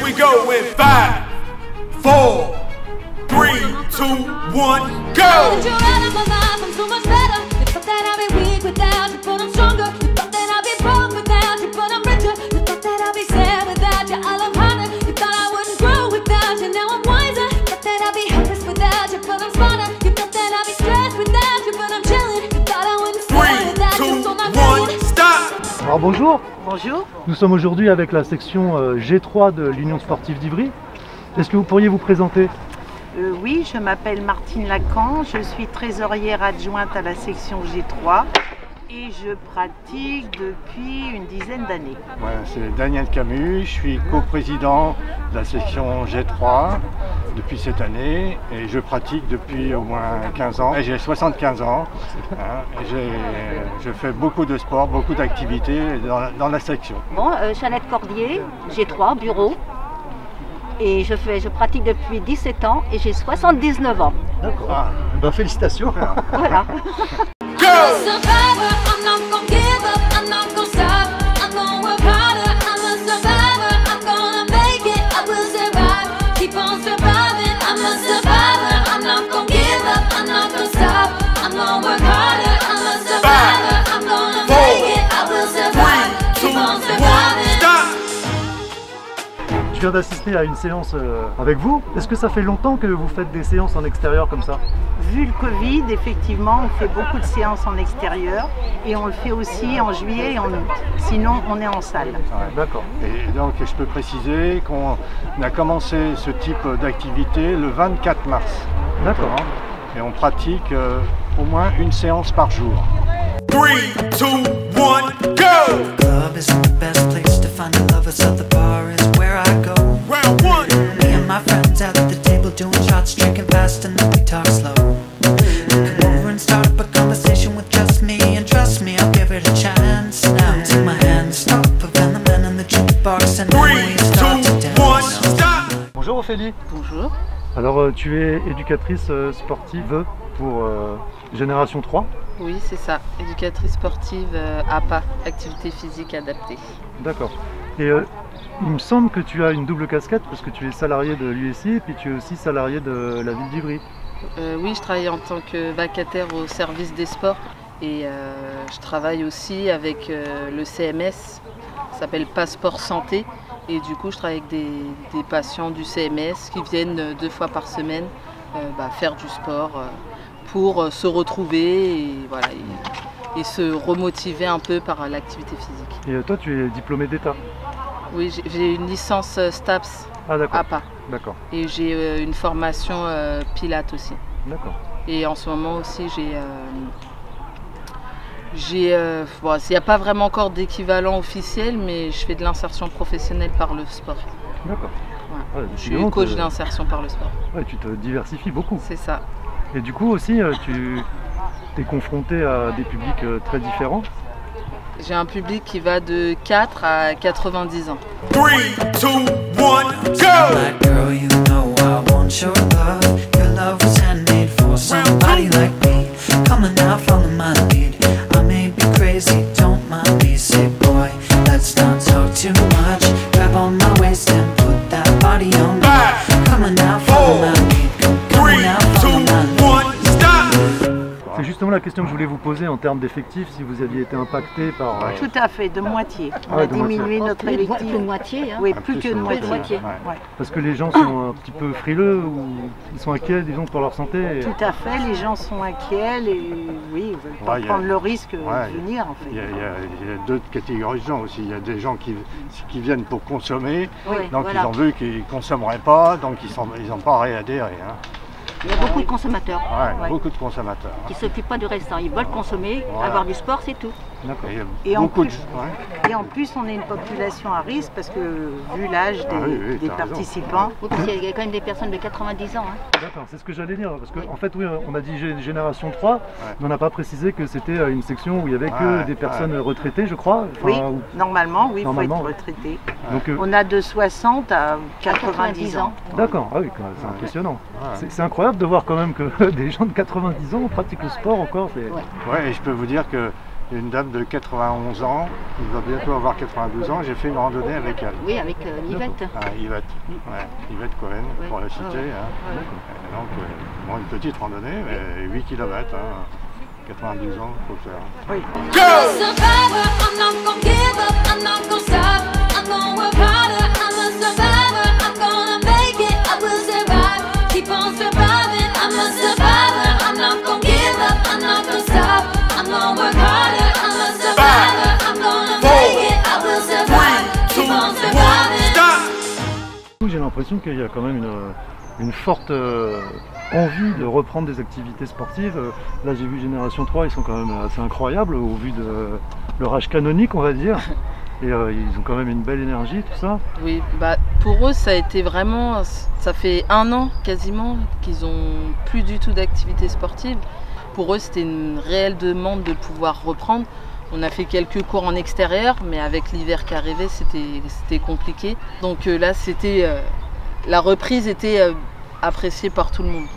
Here we go in 5, 4, 3, 2, 1, go! Alors bonjour. Bonjour. Nous sommes aujourd'hui avec la section G3 de l'Union sportive d'Ivry. Est-ce que vous pourriez vous présenter? Oui, je m'appelle Martine Lacan, je suis trésorière adjointe à la section G3 et je pratique depuis une dizaine d'années. Ouais, c'est Daniel Camus, je suis coprésident de la section G3 depuis cette année et je pratique depuis au moins 15 ans. J'ai 75 ans, hein, je fais beaucoup de sport, beaucoup d'activités dans la section. Bon, Jeannette Cordier, G3, bureau. Et je pratique depuis 17 ans et j'ai 79 ans. D'accord. Ah, ben, félicitations. Voilà. Je viens d'assister à une séance avec vous. Est-ce que ça fait longtemps que vous faites des séances en extérieur comme ça? Vu le Covid, effectivement, on fait beaucoup de séances en extérieur et on le fait aussi en juillet et en août. Sinon, on est en salle. Ouais, d'accord. Et donc, je peux préciser qu'on a commencé ce type d'activité le 24 mars. D'accord. Et on pratique au moins une séance par jour. 3, 2, 1, go! Club isn't the best place to find a lover, so the bar is where I go. Round 1. Me and my friends at the table doing shots, drinking fast, and then we talk slow. Come over and start up a conversation with just me, and trust me, I'll give it a chance. Now take my hand, stop, around the man in the jukebox, and then 3, we start to 2, 1, dance. stop! Bonjour Ophélie. Bonjour. Alors tu es éducatrice sportive pour Génération 3. Oui, c'est ça. Éducatrice sportive APA, activité physique adaptée. D'accord. Et il me semble que tu as une double casquette parce que tu es salarié de l'USI et puis tu es aussi salarié de la ville d'Ivry. Oui, je travaille en tant que vacataire au service des sports et je travaille aussi avec le CMS, ça s'appelle Passeport Santé. Et du coup, je travaille avec des patients du CMS qui viennent 2 fois par semaine faire du sport pour se retrouver et, voilà, et se remotiver un peu par l'activité physique. Et toi, tu es diplômé d'État? Oui, j'ai une licence STAPS APA. D'accord. Et j'ai une formation Pilates aussi. D'accord. Et en ce moment aussi, il n'y a pas vraiment encore d'équivalent officiel, mais je fais de l'insertion professionnelle par le sport. D'accord. Ouais. Ouais, je suis coach d'insertion par le sport. Ouais, tu te diversifies beaucoup. C'est ça. Et du coup aussi, tu es confronté à des publics très différents. J'ai un public qui va de 4 à 90 ans. 3, 2, 1, go! Like, girl, you know I want your love. Your love was handmade for somebody like me. Coming out, follow my lead. I may be crazy, don't mind me. Say, boy, let's not talk too much. Grab on my waist and put that body on me. Coming out, follow my lead. Coming out, follow my lead. C'est justement la question que je voulais vous poser en termes d'effectifs, si vous aviez été impacté par... Tout à fait, de moitié. On Ouais, a de diminué moitié. notre Plus effectif. de moitié. Hein. Oui, plus que de Plus de moitié. moitié. Ouais. Parce que les gens sont un petit peu frileux ou ils sont inquiets, disons, pour leur santé. Et... Tout à fait, les gens sont inquiets, oui, ils veulent pas prendre le risque de venir en fait. Il y a 2 catégories de gens aussi. Il y a des gens qui viennent pour consommer, Oui, donc voilà. ils ont vu qu'ils ne consommeraient pas, donc ils n'ont pas réadhéré. Hein. Il y a beaucoup de consommateurs Ouais, beaucoup de consommateurs. qui ne s'occupent pas du restant. Ils veulent consommer, Voilà. avoir du sport, c'est tout. D'accord. Et Et en beaucoup plus- Et en plus, on est une population à risque parce que vu l'âge des t'as raison. participants, Oui, parce qu'il y a quand même des personnes de 90 ans. Hein. D'accord, c'est ce que j'allais dire. Parce qu'en fait, oui, on a dit Génération 3, mais on n'a pas précisé que c'était une section où il n'y avait que des personnes retraitées, je crois. Enfin, oui, normalement, oui, il faut Normalement, être oui. retraité. Donc, On a de 60 à 90 ans. d'accord, ah oui, c'est impressionnant. C'est incroyable de voir quand même que des gens de 90 ans pratiquent le sport encore. Ouais, et je peux vous dire que une dame de 91 ans, qui va bientôt avoir 92 ans, j'ai fait une randonnée avec elle. Oui, avec Yvette. Yvette, ouais, Yvette Cohen, pour la citer. Hein. Donc, bon, une petite randonnée, mais 8 km, hein. 92 ans, il faut le faire. Oui. J'ai l'impression qu'il y a quand même une forte envie de reprendre des activités sportives. Là j'ai vu Génération 3, ils sont quand même assez incroyables au vu de leur âge canonique, on va dire. Et ils ont quand même une belle énergie, tout ça. Oui, bah, pour eux ça a été vraiment, ça fait 1 an quasiment qu'ils ont plus du tout d'activité sportive. Pour eux c'était une réelle demande de pouvoir reprendre. On a fait quelques cours en extérieur, mais avec l'hiver qui arrivait, c'était compliqué. Donc là, la reprise était appréciée par tout le monde.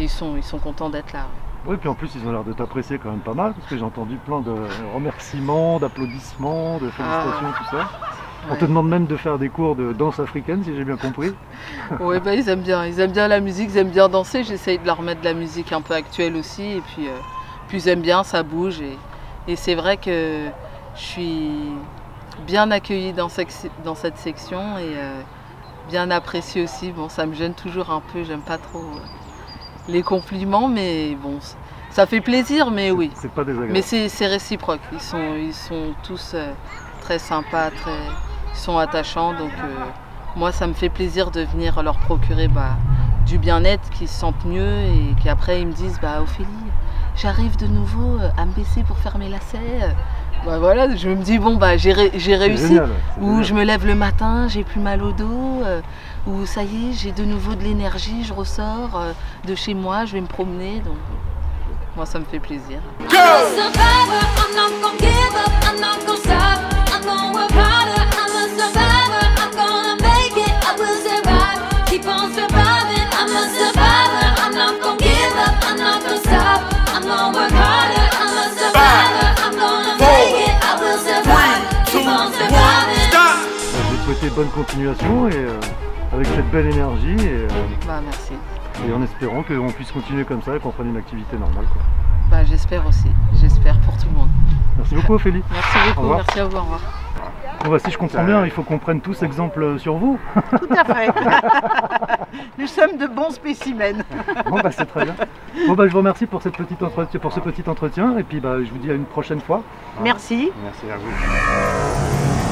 Et ils sont contents d'être là. Oui, puis en plus, ils ont l'air de t'apprécier quand même pas mal, parce que j'ai entendu plein de remerciements, d'applaudissements, de félicitations, tout ça. On te demande même de faire des cours de danse africaine, si j'ai bien compris. Oui, bah, ils aiment bien la musique, ils aiment bien danser. J'essaye de leur mettre de la musique un peu actuelle aussi. Et puis ils aiment bien, ça bouge. Et c'est vrai que je suis bien accueillie dans cette section et bien appréciée aussi. Bon, ça me gêne toujours un peu, j'aime pas trop les compliments, mais bon, ça fait plaisir, mais oui. C'est pas désagréable. Mais c'est réciproque, ils sont tous très sympas, ils sont attachants, donc moi ça me fait plaisir de venir leur procurer du bien-être, qu'ils se sentent mieux et qu'après ils me disent Ophélie, j'arrive de nouveau à me baisser pour faire mes lacets. Voilà, je me dis j'ai réussi. Génial, ou je me lève le matin, j'ai plus mal au dos. Ou ça y est, j'ai de nouveau de l'énergie, je ressors de chez moi, je vais me promener. Donc moi ça me fait plaisir. Bonne continuation et avec cette belle énergie et, merci. Et en espérant qu'on puisse continuer comme ça et qu'on prenne une activité normale, quoi. J'espère aussi, j'espère pour tout le monde. Merci beaucoup Ophélie. Merci beaucoup, merci à vous, au revoir. Bon, si je comprends bien, il faut qu'on prenne tous exemple sur vous. Tout à fait. Nous sommes de bons spécimens. Bon c'est très bien. Bon je vous remercie pour ce petit entretien et puis je vous dis à une prochaine fois. Merci. Merci à vous.